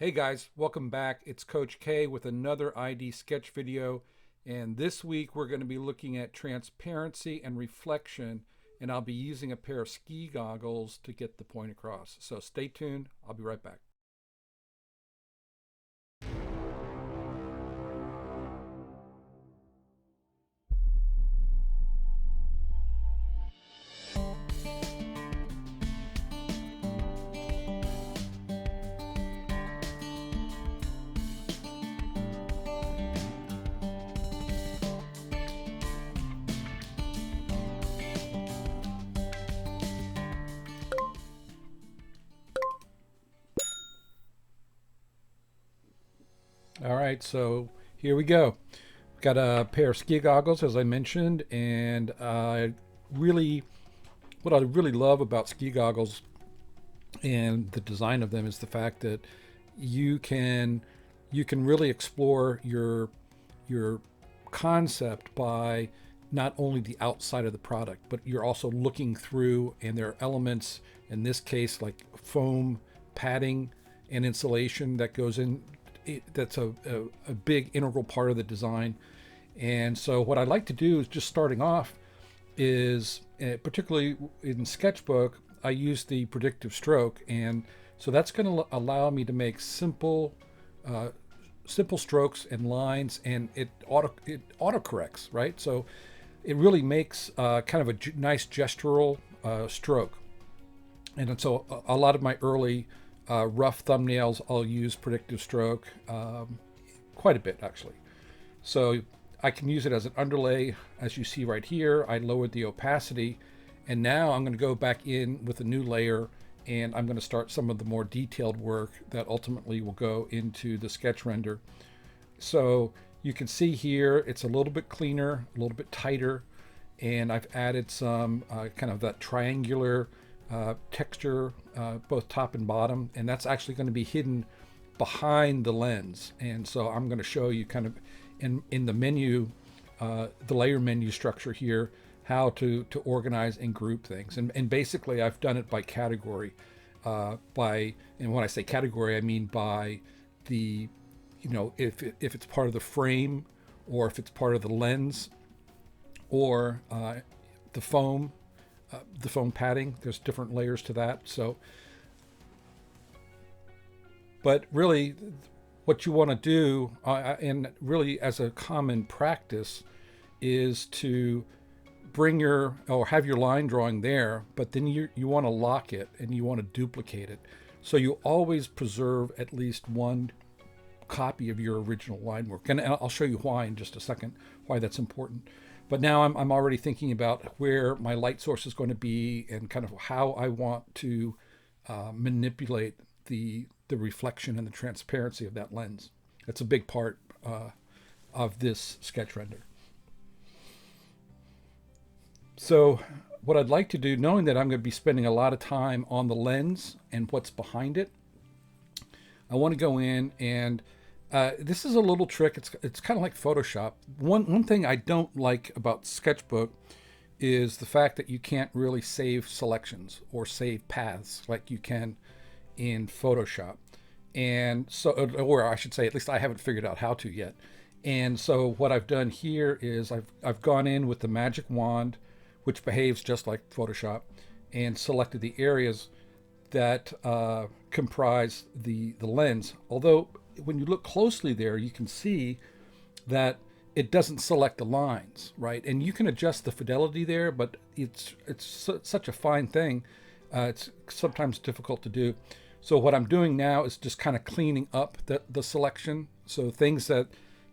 Hey guys, welcome back. It's Coach K with another ID sketch video. And this week we're going to be looking at transparency and reflection. And I'll be using a pair of ski goggles to get the point across. So stay tuned. I'll be right back. All right, so here we go. Got a pair of ski goggles, as I mentioned, and what I really love about ski goggles and the design of them is the fact that you can you can really explore your concept by not only the outside of the product, but you're also looking through, and there are elements in this case like foam, padding, and insulation that goes in. That's a big integral part of the design. And so what I like to do is just starting off is particularly in Sketchbook, I use the predictive stroke, and so that's going to allow me to make uh, simple strokes and lines, and it auto corrects, right? So it really makes kind of a nice gestural stroke. And so a lot of my early rough thumbnails, I'll use predictive stroke quite a bit actually. So I can use it as an underlay. As you see right here, I lowered the opacity, and now I'm going to go back in with a new layer, and I'm going to start some of the more detailed work that ultimately will go into the sketch render. So you can see here it's a little bit cleaner, a little bit tighter, and I've added some kind of that triangular texture, both top and bottom, and that's actually going to be hidden behind the lens. And so I'm going to show you kind of in the menu, the layer menu structure here, how to organize and group things. And basically I've done it by category, and when I say category, I mean by the, if it's part of the frame, or if it's part of the lens, or the foam, the foam padding. There's different layers to that. So, but really, what you want to do, and really as a common practice, is to bring your or have your line drawing there, but then you want to lock it and you want to duplicate it. So you always preserve at least one copy of your original line work. And I'll show you why in just a second, why that's important. But now I'm already thinking about where my light source is going to be and kind of how I want to manipulate the reflection and the transparency of that lens. That's a big part of this sketch render. So what I'd like to do, knowing that I'm going to be spending a lot of time on the lens and what's behind it, I want to go in and this is a little trick. It's kind of like Photoshop. One thing I don't like about Sketchbook is the fact that you can't really save selections or save paths like you can in Photoshop. And so, or I should say, at least I haven't figured out how to yet. And so what I've done here is I've gone in with the magic wand, which behaves just like Photoshop, and selected the areas that comprise the lens. Although when you look closely there, you can see that it doesn't select the lines, right? And you can adjust the fidelity there, but it's such a fine thing. It's sometimes difficult to do. So what I'm doing now is just kind of cleaning up the selection. So things that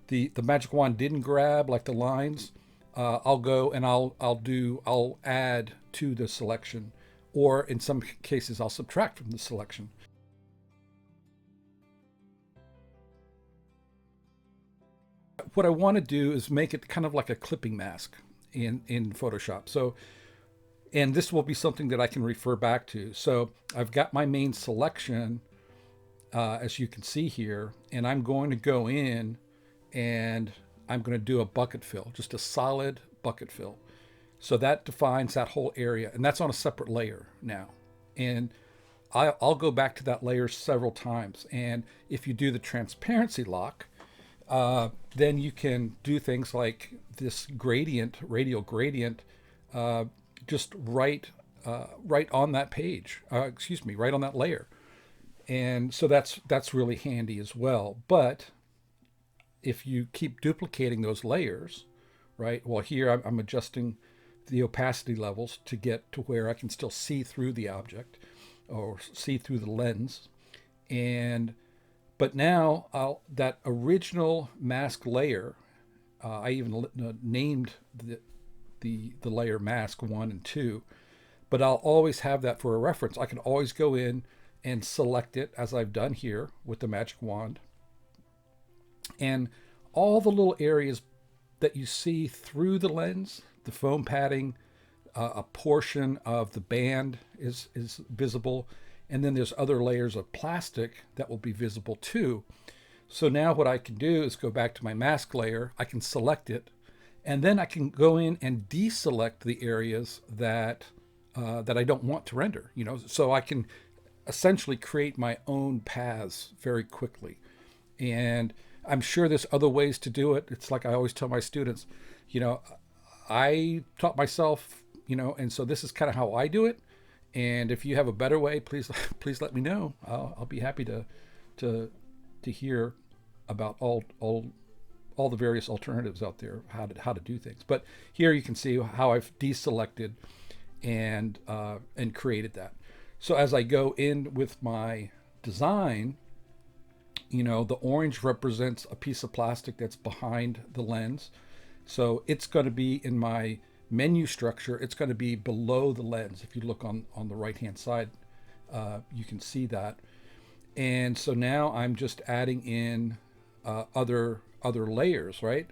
the magic wand didn't grab, like the lines, I'll go and I'll add to the selection, or in some cases I'll subtract from the selection. What I want to do is make it kind of like a clipping mask in Photoshop. So, and this will be something that I can refer back to. So I've got my main selection, as you can see here, and I'm going to go in and I'm going to do a bucket fill, just a solid bucket fill. So that defines that whole area, and that's on a separate layer now. And I'll go back to that layer several times. And if you do the transparency lock, then you can do things like this gradient, radial gradient, uh, just right on that page. Excuse me, right on that layer. And so that's really handy as well. But if you keep duplicating those layers, right? Well, here I'm adjusting the opacity levels to get to where I can still see through the object or see through the lens. And but now that original mask layer, I even named the layer mask 1 and 2, but I'll always have that for a reference. I can always go in and select it as I've done here with the magic wand. And all the little areas that you see through the lens, the foam padding, a portion of the band is visible, and then there's other layers of plastic that will be visible too. So now what I can do is go back to my mask layer, I can select it, and then I can go in and deselect the areas that that I don't want to render. So I can essentially create my own paths very quickly. And I'm sure there's other ways to do it. It's like I always tell my students, I taught myself, and so this is kind of how I do it. And if you have a better way, please let me know. I'll be happy to hear about all the various alternatives out there, how to do things. But here you can see how I've deselected and created that. So as I go in with my design, the orange represents a piece of plastic that's behind the lens. So it's going to be in my menu structure. It's going to be below the lens. If you look on the right-hand side, you can see that. And so now I'm just adding in other layers, right?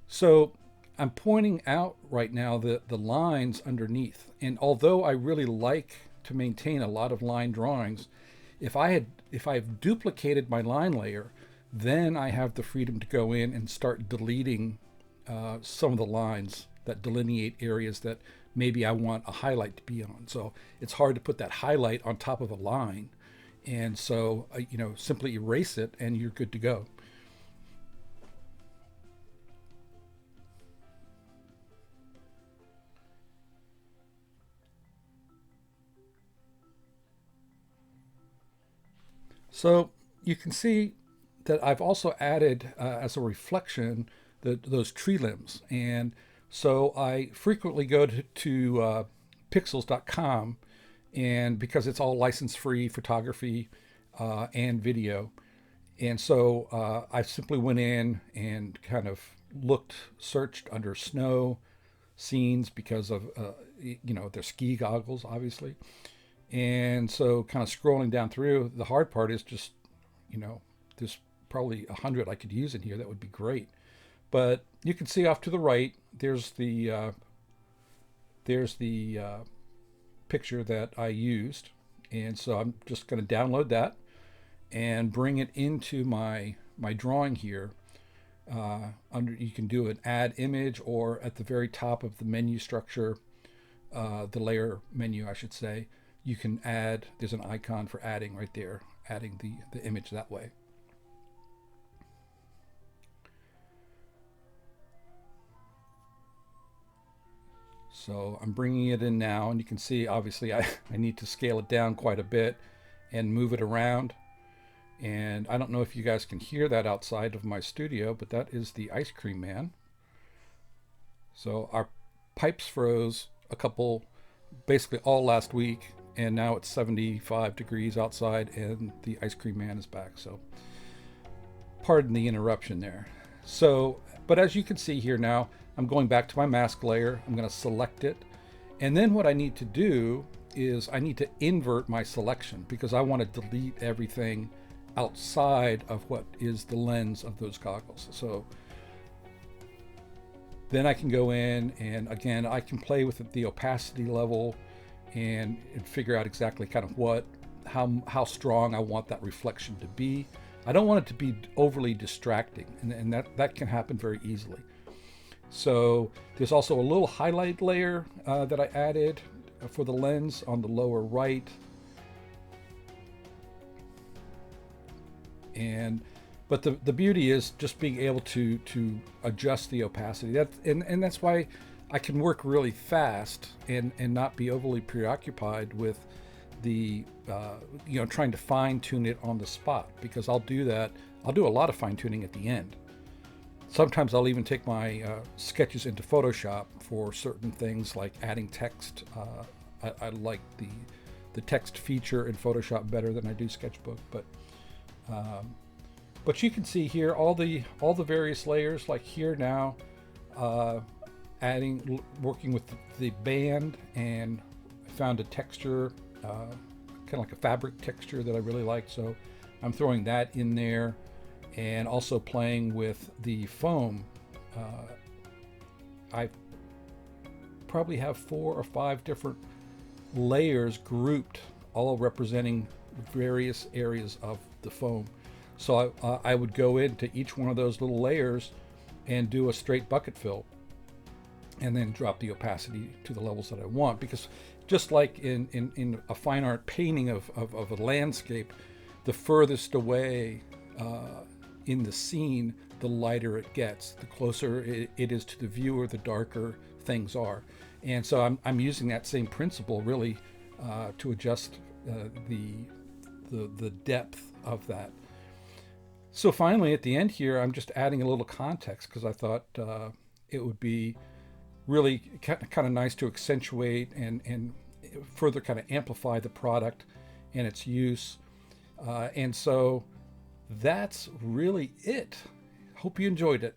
So I'm pointing out right now the lines underneath. And although I really like to maintain a lot of line drawings, if I've duplicated my line layer, then I have the freedom to go in and start deleting some of the lines that delineate areas that maybe I want a highlight to be on. So it's hard to put that highlight on top of a line. And so, simply erase it and you're good to go. So you can see that I've also added as a reflection those tree limbs. And so I frequently go to pixels.com, and because it's all license-free photography and video. And so I simply went in and kind of searched under snow scenes because of, their ski goggles, obviously. And so kind of scrolling down through, the hard part is just, there's probably 100 I could use in here. That would be great. But you can see off to the right, there's the picture that I used. And so I'm just going to download that and bring it into my drawing here. You can do an add image, or at the very top of the menu structure, the layer menu, I should say, you can add, there's an icon for adding right there, adding the image that way. So I'm bringing it in now, and you can see obviously I need to scale it down quite a bit and move it around. And I don't know if you guys can hear that outside of my studio, but that is the ice cream man. So our pipes froze basically all last week, and now it's 75 degrees outside and the ice cream man is back. So pardon the interruption there. So, but as you can see here now, I'm going back to my mask layer. I'm going to select it. And then what I need to do is I need to invert my selection, because I want to delete everything outside of what is the lens of those goggles. So then I can go in, and again, I can play with the opacity level and figure out exactly kind of how strong I want that reflection to be. I don't want it to be overly distracting, and that can happen very easily. So there's also a little highlight layer that I added for the lens on the lower right. And but the beauty is just being able to adjust the opacity. And that's why I can work really fast and not be overly preoccupied with the trying to fine tune it on the spot, because I'll do that. I'll do a lot of fine tuning at the end. Sometimes I'll even take my sketches into Photoshop for certain things like adding text. I like the text feature in Photoshop better than I do Sketchbook, but you can see here all the various layers. Like here now, working with the band, and I found a texture, kind of like a fabric texture that I really like. So I'm throwing that in there, and also playing with the foam. I probably have 4 or 5 different layers grouped, all representing various areas of the foam. So I would go into each one of those little layers and do a straight bucket fill, and then drop the opacity to the levels that I want. Because just like in a fine art painting of a landscape, the furthest away in the scene, the lighter it gets. The closer it is to the viewer, the darker things are. And so I'm using that same principle really to adjust the depth of that. So finally, at the end here, I'm just adding a little context, because I thought it would be really kind of nice to accentuate and further kind of amplify the product and its use. And so that's really it. Hope you enjoyed it.